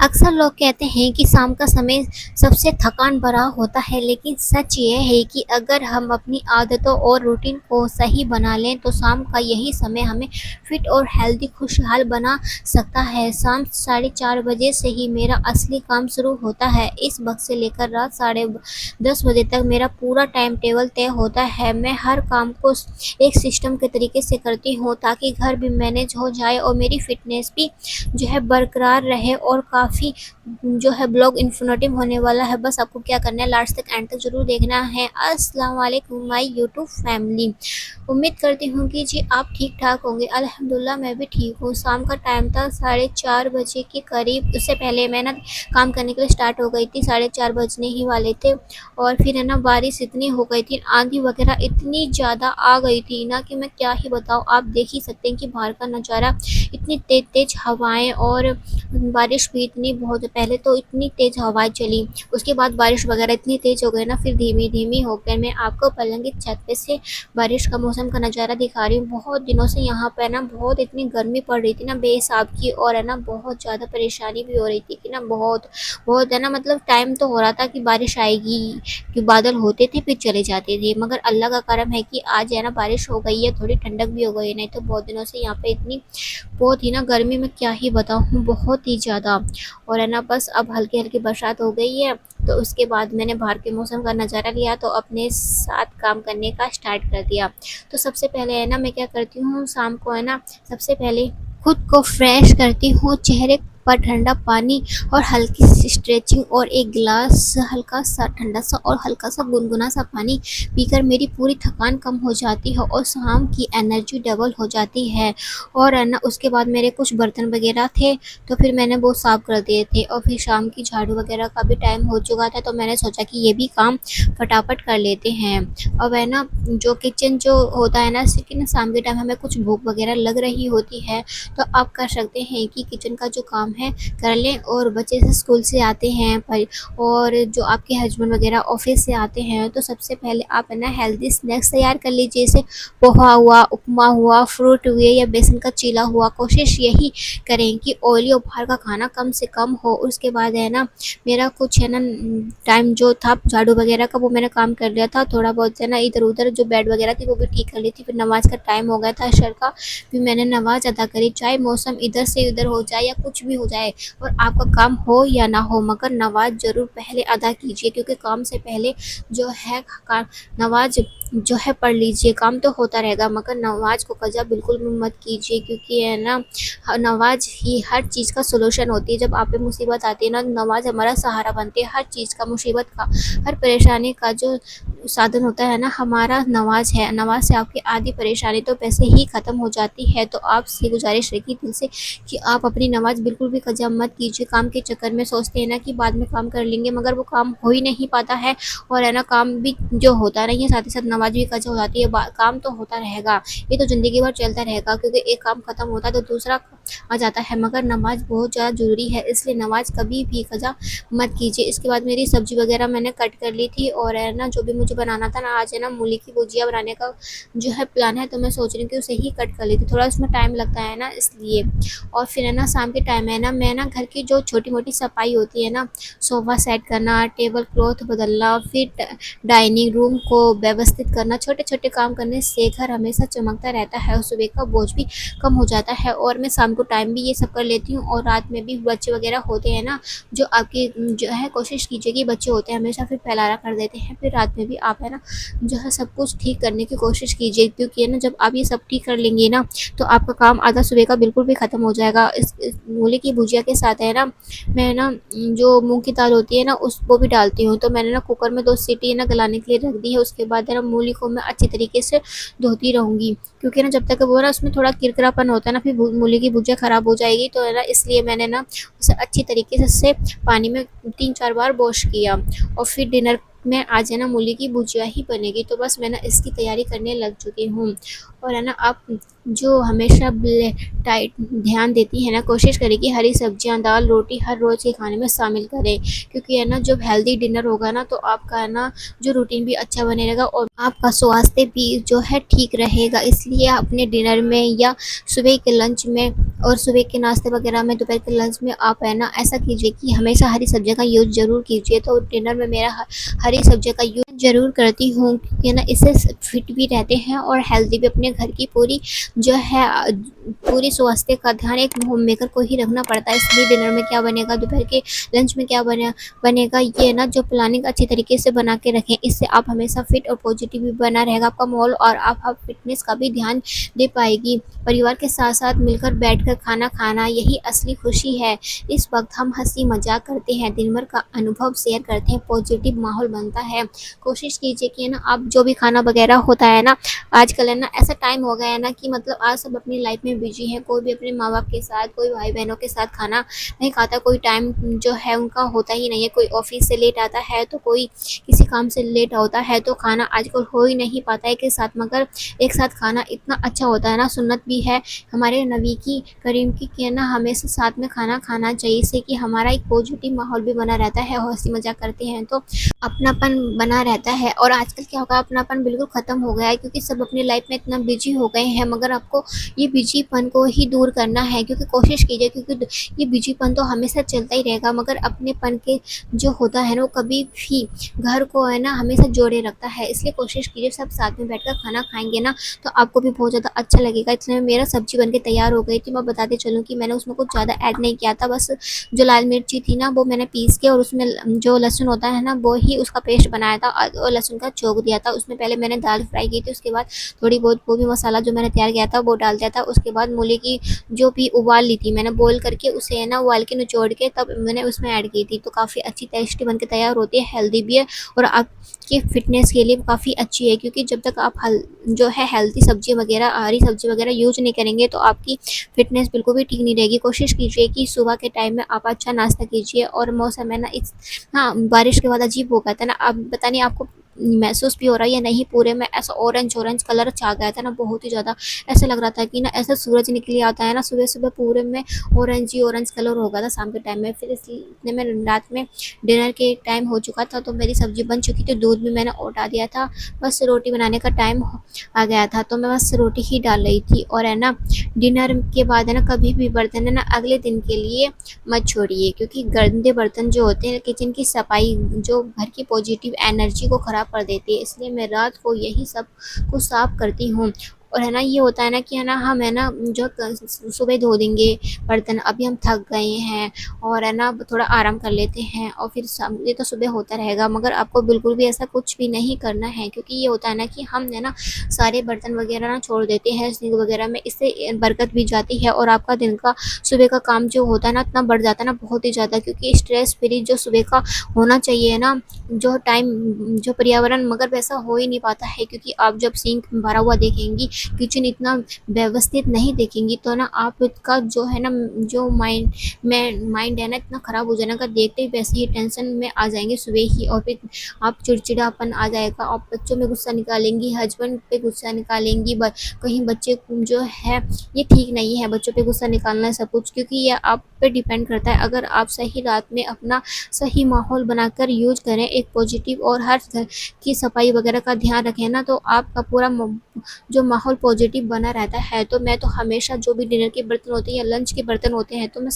अक्सर लोग कहते हैं कि शाम का समय सबसे थकान भरा होता है, लेकिन सच ये है कि अगर हम अपनी आदतों और रूटीन को सही बना लें तो शाम का यही समय हमें फिट और हेल्दी खुशहाल बना सकता है। शाम 4:30 बजे से ही मेरा असली काम शुरू होता है। इस वक्त से लेकर रात 10:30 बजे तक मेरा पूरा टाइम टेबल तय होता है। मैं हर काम को एक सिस्टम के तरीके से करती हूँ ताकि घर भी मैनेज हो जाए और मेरी फिटनेस भी जो है बरकरार रहे। और काफ़ी जो है ब्लॉग इन्फॉर्मेटिव होने वाला है। बस आपको क्या करना है, लास्ट तक एंड तक ज़रूर देखना है। अस्सलाम वालेकुम माय यूट्यूब फैमिली। उम्मीद करती हूँ कि जी आप ठीक ठाक होंगे। अल्हम्दुलिल्लाह मैं भी ठीक हूँ। शाम का टाइम था 4:30 बजे के करीब। उससे पहले मैं ना काम करने के लिए स्टार्ट हो गई थी। 4:30 बजने ही वाले थे और फिर है ना बारिश इतनी हो गई थी, आंधी वगैरह इतनी ज़्यादा आ गई थी ना कि मैं क्या ही बताऊँ। आप देख ही सकते हैं कि बाहर का नज़ारा, इतनी तेज़ तेज़ हवाएं और बारिश भी इतनी बहुत पहले तो इतनी तेज़ हवाएं चली, उसके बाद बारिश वगैरह इतनी तेज़ हो गई ना, फिर धीमी धीमी होकर मैं आपको पलंग की छत पे से बारिश का मौसम का नज़ारा दिखा रही हूँ। बहुत दिनों से यहाँ पे ना बहुत इतनी गर्मी पड़ रही थी ना बेहिसाब की, और है ना बहुत ज़्यादा परेशानी भी हो रही थी कि ना बहुत बहुत है ना, मतलब टाइम तो हो रहा था कि बारिश आएगी, कि बादल होते थे फिर चले जाते थे, मगर अल्लाह का करम है कि आज है ना बारिश हो गई है, थोड़ी ठंडक भी हो गई है। नहीं तो बहुत दिनों से यहाँ पे इतनी बहुत ही ना गर्मी में क्या ही बताऊँ, बहुत ही ज़्यादा। और है ना बस अब हल्की हल्की बरसात हो गई है, तो उसके बाद मैंने बाहर के मौसम का नज़ारा लिया तो अपने साथ काम करने का स्टार्ट कर दिया। तो सबसे पहले है ना मैं क्या करती हूँ, शाम को है ना सबसे पहले खुद को फ्रेश करती हूँ। चेहरे पर ठंडा पानी और हल्की सी स्ट्रेचिंग और एक गिलास हल्का सा ठंडा सा और हल्का सा गुनगुना सा पानी पीकर मेरी पूरी थकान कम हो जाती है और शाम की एनर्जी डबल हो जाती है। और है ना उसके बाद मेरे कुछ बर्तन वगैरह थे तो फिर मैंने वो साफ़ कर दिए थे, और फिर शाम की झाड़ू वगैरह का भी टाइम हो चुका था तो मैंने सोचा कि ये भी काम फटाफट कर लेते हैं। अब है ना जो किचन जो होता है ना, जैसे ना शाम के टाइम हमें कुछ भूख वगैरह लग रही होती है तो आप कर सकते हैं कि किचन का जो काम है कर लें। और बच्चे से स्कूल से आते हैं पर, और जो आपके हस्बैंड वगैरह ऑफिस से आते हैं तो सबसे पहले आप है ना हेल्दी स्नैक्स तैयार कर लीजिए, जैसे पोहा हुआ, उपमा हुआ, फ्रूट हुए या बेसन का चीला हुआ। कोशिश यही करें कि ऑयली और बाहर का खाना कम से कम हो। उसके बाद है ना मेरा कुछ है ना टाइम जो था झाड़ू वगैरह का वो मैंने काम कर लिया था, थोड़ा बहुत है ना इधर उधर जो बेड वगैरह थी वो भी ठीक कर ली थी। फिर नमाज का टाइम हो गया था अशर का, फिर मैंने नमाज अदा करी। चाहे मौसम इधर से उधर हो जाए या कुछ भी हो जाए और आपका काम हो या ना हो, मगर नमाज ज़रूर पहले अदा कीजिए, क्योंकि काम से पहले जो है नमाज जो है पढ़ लीजिए। काम तो होता रहेगा मगर नमाज को कज़ा बिल्कुल भी मत कीजिए, क्योंकि है ना नमाज ही हर चीज़ का सॉल्यूशन होती है। जब आप पे मुसीबत आती है ना, नमाज हमारा सहारा बनती है। हर चीज़ का, मुसीबत का, हर परेशानी का जो साधन होता है ना हमारा नमाज है। नमाज से आपकी आधी परेशानी तो वैसे ही ख़त्म हो जाती है। तो आपसे गुजारिश रहेगी दिल से कि आप अपनी नमाज बिल्कुल भी कज़ा मत कीजिए। काम के चक्कर में सोचते हैं ना कि बाद में काम कर लेंगे, मगर वो काम हो ही नहीं पाता है। और है ना काम भी जो होता नहीं है, साथ ही साथ नमाज भी कज़ा हो जाती है। काम तो होता रहेगा, ये तो ज़िंदगी भर चलता रहेगा, क्योंकि एक काम ख़त्म होता है तो दूसरा आ जाता है। मगर नमाज बहुत ज़्यादा ज़रूरी है, इसलिए नमाज कभी भी कज़ा मत कीजिए। इसके बाद मेरी सब्ज़ी वगैरह मैंने कट कर ली थी, और है ना जो भी मुझे बनाना था ना, आज है ना मूली की भुजिया बनाने का जो है प्लान है, तो मैं सोच रही हूँ कि उसे ही कट कर लेती, थोड़ा उसमें टाइम लगता है ना इसलिए। और फिर है ना शाम के टाइम है ना मैं ना घर की जो छोटी मोटी सफाई होती है ना, सोफ़ा सेट करना, टेबल क्लॉथ बदलना, फिर डाइनिंग रूम को व्यवस्थित करना, छोटे छोटे काम करने से घर हमेशा चमकता रहता है और सुबह का बोझ भी कम हो जाता है। और मैं शाम को टाइम भी ये सब कर लेती हूँ। और रात में भी बच्चे वगैरह होते हैं ना, जो आपके जो है कोशिश कीजिए कि बच्चे होते हैं हमेशा फिर फैलाना कर देते हैं, फिर रात में भी आप है ना जो है सब कुछ ठीक करने की कोशिश कीजिए, क्योंकि है ना जब आप ये सब ठीक कर लेंगे ना तो आपका काम आधा सुबह का बिल्कुल भी ख़त्म हो जाएगा। इस मूली की भुजिया के साथ है ना मैं ना जो मूंग की दाल होती है ना उस वो भी डालती हूँ, तो मैंने ना कुकर में 2 सीटी ना गलाने के लिए रख दी है। उसके बाद है ना मूली को मैं अच्छी तरीके से धोती रहूँगी, क्योंकि ना जब तक वो ना उसमें थोड़ा किरकिरापन होता है ना फिर मूली की भुजिया ख़राब हो जाएगी। तो है ना इसलिए मैंने ना उसे अच्छी तरीके से पानी में 3-4 बार वॉश किया। और फिर डिनर में आज है ना मूली की भुजिया ही बनेगी, तो बस मैं ना इसकी तैयारी करने लग चुकी हूँ। और है ना आप जो हमेशा टाइट ध्यान देती है ना, कोशिश करें कि हरी सब्जियां, दाल, रोटी हर रोज़ के खाने में शामिल करें, क्योंकि है ना जब हेल्दी डिनर होगा ना तो आपका है ना जो रूटीन भी अच्छा बने रहेगा और आपका स्वास्थ्य भी जो है ठीक रहेगा। इसलिए अपने डिनर में या सुबह के लंच में और सुबह के नाश्ते वगैरह में, दोपहर के लंच में आप है ना ऐसा कीजिए कि हमेशा हरी सब्जियों का यूज़ ज़रूर कीजिए। तो डिनर में मेरा हरी सब्जियों का यूज़ ज़रूर करती हूँ, क्योंकि ना इससे फिट भी रहते हैं और हेल्दी भी। अपने घर की पूरी जो है पूरी स्वास्थ्य का ध्यान एक होम मेकर को ही रखना पड़ता है। इसलिए डिनर में क्या बनेगा, दोपहर के लंच में क्या बनेगा, ये ना जो प्लानिंग अच्छी तरीके से बना के रखें। इससे आप हमेशा फिट और पॉजिटिव भी बना रहेगा आपका माहौल, और आप फिटनेस का भी ध्यान दे पाएगी। परिवार के साथ साथ मिलकर बैठकर खाना खाना यही असली खुशी है। इस वक्त हम हंसी मजाक करते हैं, दिन भर का अनुभव शेयर करते हैं, पॉजिटिव माहौल बनता है। कोशिश कीजिए कि है ना आप जो भी खाना वगैरह होता है ना, आजकल है ना ऐसा टाइम हो गया है ना कि मतलब आज सब अपनी लाइफ में बिजी हैं, कोई भी अपने माँ बाप के साथ, कोई भाई बहनों के साथ खाना नहीं खाता, कोई टाइम जो है उनका होता ही नहीं है। कोई ऑफिस से लेट आता है तो कोई किसी काम से लेट होता है, तो खाना आजकल हो ही नहीं पाता है के साथ। मगर एक साथ खाना इतना अच्छा होता है ना, सुन्नत भी है हमारे नबी की करीम की कि है ना हमेशा साथ में खाना खाना चाहिए। इससे कि हमारा एक पॉजिटिव माहौल भी बना रहता है, और हंसी मजाक करते हैं तो अपनापन बना रहता है। और आजकल क्या होगा, अपनापन बिल्कुल ख़त्म हो गया है, क्योंकि सब अपनी लाइफ में इतना बिजी हो गए हैं। मगर आपको ये बिजीपन को ही दूर करना है, क्योंकि कोशिश कीजिए, क्योंकि ये बिजीपन तो हमेशा चलता ही रहेगा, मगर अपनेपन के जो होता है ना वो कभी भी घर को है ना हमेशा जोड़े रखता है। इसलिए कोशिश कीजिए सब साथ में बैठकर खाना खाएंगे ना तो आपको भी बहुत ज़्यादा अच्छा लगेगा। इसलिए मेरा सब्जी बन के तैयार हो गई थी। मैं बताते चलूँ कि मैंने उसमें कुछ ज़्यादा ऐड नहीं किया था, बस जो लाल मिर्ची थी ना वो मैंने पीस के, और उसमें जो लहसुन होता है ना वो ही उसका पेस्ट बनाया था, और लहसुन का चौक दिया था। उसमें पहले मैंने दाल फ्राई की थी, उसके बाद थोड़ी बहुत वो भी मसाला जो मैंने तैयार किया था वो डाल दिया था। उसके बाद मूली की जो भी उबाल ली थी मैंने, बॉयल करके उसे है ना उबाल के निचोड़ के तब मैंने उसमें ऐड की थी। तो काफ़ी अच्छी टेस्टी बन के तैयार होती है, हेल्दी भी है और आपकी फिटनेस के लिए काफ़ी अच्छी है। क्योंकि जब तक आप जो है हेल्दी सब्जी वगैरह, हरी सब्जी वगैरह यूज नहीं करेंगे तो आपकी फिटनेस बिल्कुल भी ठीक नहीं रहेगी। कोशिश कीजिए कि सुबह के टाइम में आप अच्छा नाश्ता कीजिए। और मौसम है ना इस हाँ बारिश के बाद अजीब हो गया था ना, अब पता नहीं आपको महसूस भी हो रहा है या नहीं, पूरे में ऐसा ऑरेंज ऑरेंज कलर छा गया था ना, बहुत ही ज़्यादा ऐसा लग रहा था कि ना ऐसा सूरज निकल आता है ना सुबह सुबह, पूरे में ऑरेंज ही ऑरेंज कलर हो गया था शाम के टाइम में। फिर इसलिए इतने में रात में डिनर के टाइम हो चुका था, तो मेरी सब्जी बन चुकी थी, दूध भी मैंने उठा दिया था, बस रोटी बनाने का टाइम आ गया था। तो मैं बस रोटी ही डाल रही थी। और है ना डिनर के बाद है ना कभी भी बर्तन है ना अगले दिन के लिए मत छोड़िए, क्योंकि गंदे बर्तन जो होते हैं किचन की सफाई जो घर की पॉजिटिव एनर्जी को ख़राब कर देती है। इसलिए मैं रात को यही सब को साफ करती हूँ। और है ना ये होता है ना कि है ना हम है ना जो सुबह धो देंगे बर्तन, अभी हम थक गए हैं और है ना थोड़ा आराम कर लेते हैं और फिर शाम ये तो सुबह होता रहेगा। मगर आपको बिल्कुल भी ऐसा कुछ भी नहीं करना है, क्योंकि ये होता है ना कि हम है ना सारे बर्तन वगैरह ना छोड़ देते हैं सिंक वगैरह में, इससे बरकत भी जाती है और आपका दिन का सुबह का काम जो होता है ना इतना बढ़ जाता है ना, बहुत ही ज़्यादा। क्योंकि स्ट्रेस फ्री जो सुबह का होना चाहिए ना जो टाइम, जो पर्यावरण, मगर वैसा हो ही नहीं पाता है। क्योंकि आप जब सिंक भरा हुआ देखेंगी, किचन इतना व्यवस्थित नहीं देखेंगी, तो ना आपका जो है ना जो माइंड है ना इतना ख़राब हो जाएगा, देखते ही वैसे ही टेंशन में आ जाएंगे सुबह ही। और फिर आप चिड़चिड़ापन आ जाएगा, आप बच्चों में गुस्सा निकालेंगी, हस्बैंड पे गुस्सा निकालेंगी, कहीं बच्चे जो है ये ठीक नहीं है बच्चों पे गुस्सा निकालना सब कुछ, क्योंकि ये आप पे डिपेंड करता है। अगर आप सही रात में अपना सही माहौल बनाकर यूज करें एक पॉजिटिव, और हर घर की सफाई वगैरह का ध्यान रखें ना, तो आपका पूरा जो माहौल पॉजिटिव बना रहता है। तो मैं तो हमेशा जो भी डिनर के बर्तन होते हैं या लंच के बर्तन होते हैं तो मैं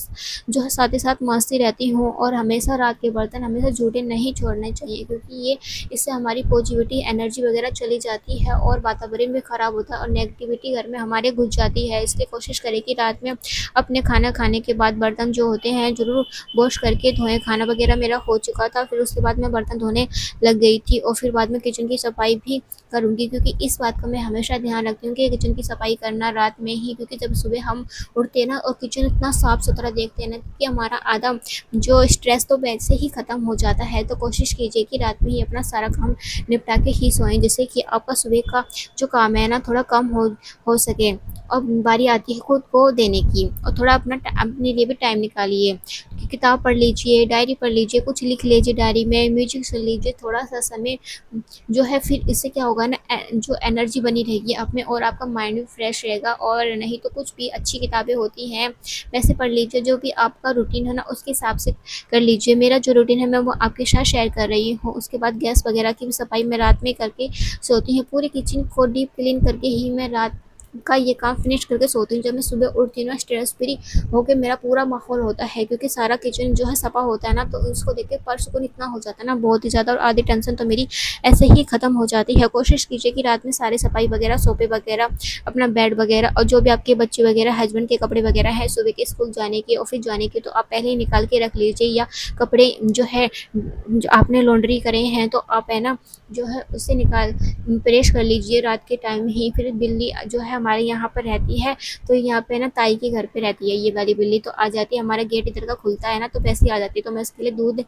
जो है साथ ही साथ मांजती रहती हूँ। और हमेशा रात के बर्तन हमेशा जूठे नहीं छोड़ने चाहिए, क्योंकि ये इससे हमारी पॉजिटिविटी एनर्जी वगैरह चली जाती है और वातावरण भी ख़राब होता है और नेगेटिविटी घर में हमारे घुस जाती है। इसलिए कोशिश करें कि रात में अपने खाना खाने के बाद बर्तन जो होते हैं ज़रूर वॉश करके धोएं। खाना वगैरह मेरा हो चुका था, फिर उसके बाद मैं बर्तन धोने लग गई थी और फिर बाद में किचन की सफाई भी करूँगी, क्योंकि इस बात का मैं हमेशा ध्यान रखती हूँ कि किचन की सफाई करना रात में ही। क्योंकि जब सुबह हम उठते हैं ना और किचन इतना साफ़ सुथरा देखते हैं ना कि हमारा आधा जो स्ट्रेस तो वैसे ही ख़त्म हो जाता है। तो कोशिश कीजिए कि रात में ही अपना सारा काम निपटा के ही सोएं, जिससे कि आपका सुबह का जो काम है ना थोड़ा कम हो सके। अब बारी आती है खुद को देने की, और थोड़ा अपने लिए भी टाइम निकालिए कि किताब पढ़ लीजिए, डायरी पढ़ लीजिए, कुछ लिख लीजिए डायरी में, म्यूजिक सुन लीजिए थोड़ा-सा समय जो है। फिर इससे क्या होगा ना, जो एनर्जी बनी रहेगी आप में और आपका माइंड भी फ्रेश रहेगा। और नहीं तो कुछ भी अच्छी किताबें होती हैं वैसे पढ़ लीजिए, जो भी आपका रूटीन है ना उसके हिसाब से कर लीजिए। मेरा जो रूटीन है मैं वो आपके साथ शेयर कर रही हूँ। उसके बाद गैस वगैरह की भी सफाई मैं रात में करके सोती हूँ। पूरे किचन को डीप क्लीन करके ही मैं रात का ये काम फिनिश करके सोती हूँ। जब मैं सुबह उठती हूँ ना, स्ट्रेस फ्री होके मेरा पूरा माहौल होता है, क्योंकि सारा किचन जो है सफा होता है ना, तो उसको देख के परसुकून इतना हो जाता है ना, बहुत ही ज़्यादा। और आधी टेंशन तो मेरी ऐसे ही ख़त्म हो जाती है। कोशिश कीजिए कि रात में सारी सफाई वगैरह, सोफे वगैरह, अपना बेड वगैरह, और जो भी आपके बच्चे वगैरह, हस्बैंड के कपड़े वगैरह हैं सुबह के स्कूल जाने के, ऑफिस जाने के, तो आप पहले ही निकाल के रख लीजिए। या कपड़े जो है जो आपने लॉन्ड्री करे हैं तो आप है ना जो है उससे निकाल प्रेस कर लीजिए रात के टाइम ही। फिर बिल्ली जो है हमारे यहाँ पर रहती है, तो यहाँ पे ना ताई के घर पे रहती है ये वाली बिल्ली, तो आ जाती है। हमारा गेट इधर का खुलता है ना, तो वैसे ही आ जाती है। तो मैं उसके लिए दूध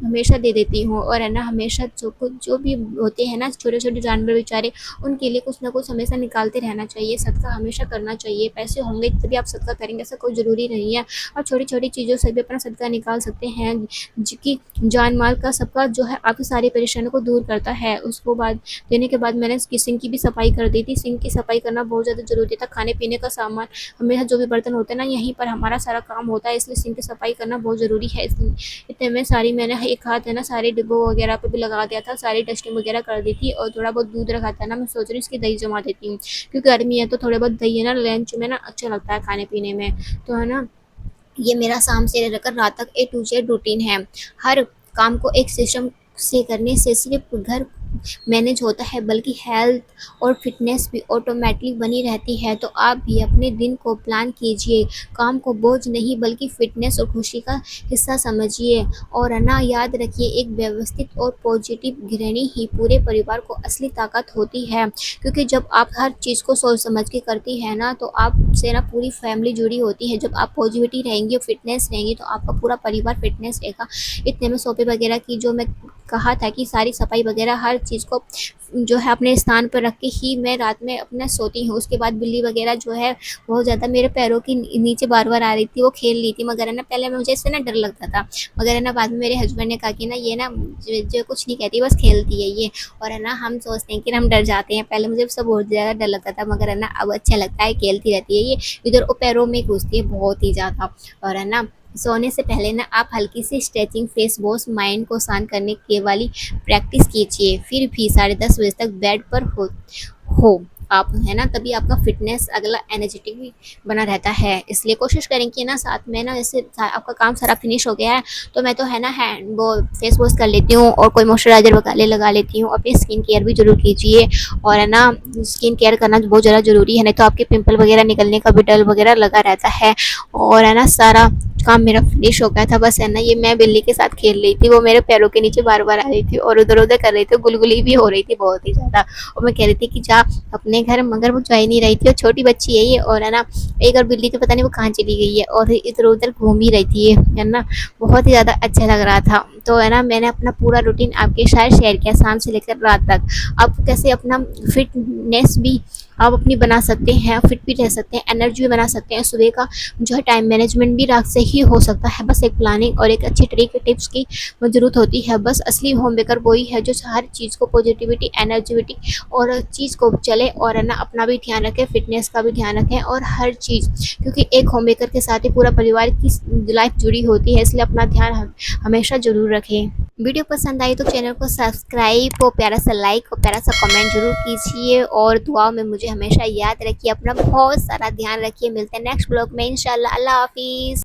हमेशा दे देती हूँ। और है ना हमेशा जो भी होते हैं ना छोटे छोटे जानवर बेचारे, उनके लिए कुछ ना कुछ हमेशा निकालते रहना चाहिए। सदका हमेशा करना चाहिए। पैसे होंगे तभी आप सदका करेंगे, ऐसा कोई ज़रूरी नहीं है। और छोटी छोटी चीज़ों से भी अपना सदका निकाल सकते हैं, कि जान माल का सबका जो है आपकी सारी परेशानियों को दूर करता है। उसको बाद देने के बाद मैंने इसकी सिंक की भी सफाई कर दी थी। सिंक की सफाई करना बहुत ज़्यादा ज़रूरी था। खाने पीने का सामान हमेशा जो भी बर्तन होते हैं ना, यहीं पर हमारा सारा काम होता है, इसलिए सिंक की सफाई करना बहुत ज़रूरी है। इसलिए इतने में सारी मैंने एक हाथ है ना सारे डिब्बों वगैरह पे भी लगा दिया था, सारी डस्टिंग वगैरह कर दी थी। और थोड़ा बहुत दूध रखा था ना, मैं सोच रही हूँ इसकी दही जमा देती हूँ, क्योंकि गर्मी है तो थोड़े बहुत दही है ना लंच में ना अच्छा लगता है खाने पीने में। तो है ना, ये मेरा शाम से लेकर रात तक ए टू जेड रूटीन है। हर काम को एक सिस्टम से करने से सिर्फ घर मैनेज होता है, बल्कि हेल्थ और फिटनेस भी ऑटोमेटिक बनी रहती है। तो आप भी अपने दिन को प्लान कीजिए, काम को बोझ नहीं बल्कि फिटनेस और खुशी का हिस्सा समझिए। और है ना याद रखिए, एक व्यवस्थित और पॉजिटिव गृहिणी ही पूरे परिवार को असली ताकत होती है, क्योंकि जब आप हर चीज़ को सोच समझ के करती है ना, तो आपसे ना पूरी फैमिली जुड़ी होती है। जब आप पॉजिटिविटी रहेंगी और फिटनेस रहेंगी तो आपका पूरा परिवार फिटनेस रहेगा। इतने में सोफे वगैरह की जो मैं कहा था कि सारी सफाई वगैरह हर चीज़ को जो है अपने स्थान पर रख के ही मैं रात में अपना सोती हूँ। उसके बाद बिल्ली वगैरह जो है बहुत ज़्यादा मेरे पैरों के नीचे बार-बार आ रही थी, वो खेल रही थी, मगर है ना पहले मुझे इससे ना डर लगता था, मगर है ना बाद में मेरे हस्बैंड ने कहा कि ना ये ना जो कुछ नहीं कहती, बस खेलती है ये। और है ना हम सोचते हैं कि हम डर जाते हैं, पहले मुझे सब बहुत ज़्यादा डर लगता था, मगर है ना अब अच्छा लगता है, खेलती रहती है ये, इधर पैरों में घुसती है बहुत ही ज़्यादा। और है ना सोने से पहले ना आप हल्की सी स्ट्रेचिंग, फेस वॉश, माइंड को शांत करने के वाली प्रैक्टिस कीजिए। फिर भी 10:30 बजे तक बेड पर हो आप, है ना, तभी आपका फिटनेस अगला एनर्जेटिक भी बना रहता है। इसलिए कोशिश करें कि ना साथ में ना जैसे आपका काम सारा फिनिश हो गया है तो मैं तो है ना हैंड वो फेस वॉश कर लेती हूँ और कोई मॉइस्चराइजर वगैरह लगा लेती हूँ। अपनी स्किन केयर भी जरूर कीजिए, और है ना स्किन केयर करना बहुत ज़्यादा ज़रूरी है, नहीं तो आपके पिंपल वगैरह निकलने का भी डर वगैरह लगा रहता है। और है ना सारा काम मेरा फिनिश हो गया था, बस है ना ये मैं बिल्ली के साथ खेल रही थी, वो मेरे पैरों के नीचे बार बार आ रही थी और उधर उधर कर रही थी, गुलगुली भी हो रही थी बहुत ही ज़्यादा। और मैं कह रही थी कि जा अपने घर, मगर वो जा ही नहीं रही थी, और छोटी बच्ची है ये। और है ना एक और बिल्ली तो पता नहीं वो कहाँ चली गई है, और इधर उधर घूम ही रही थी ये, है ना बहुत ही ज़्यादा अच्छा लग रहा था। तो है ना मैंने अपना पूरा रूटीन आपके साथ शेयर किया, शाम से लेकर रात तक। आप कैसे अपना फिटनेस भी आप अपनी बना सकते हैं, फिट भी रह सकते हैं, एनर्जी भी बना सकते हैं। सुबह का जो है टाइम मैनेजमेंट भी रात से ही हो सकता है, बस एक प्लानिंग और एक अच्छी तरीके टिप्स की ज़रूरत होती है। बस असली होम मेकर वही है जो हर चीज़ को पॉजिटिविटी, एनर्जेटिक और चीज़ को चले, और है ना अपना भी ध्यान रखें, फिटनेस का भी ध्यान रखें, और हर चीज़, क्योंकि एक होम मेकर के साथ ही पूरा परिवार की लाइफ जुड़ी होती है, इसलिए अपना ध्यान हमेशा ज़रूर रखें। वीडियो पसंद आई तो चैनल को सब्सक्राइब और प्यारा सा लाइक और प्यारा सा कमेंट जरूर कीजिए, और दुआओं में मुझे हमेशा याद रखिए। अपना बहुत सारा ध्यान रखिए। मिलते हैं नेक्स्ट ब्लॉग में इंशाल्लाह। अल्लाह हाफिज़।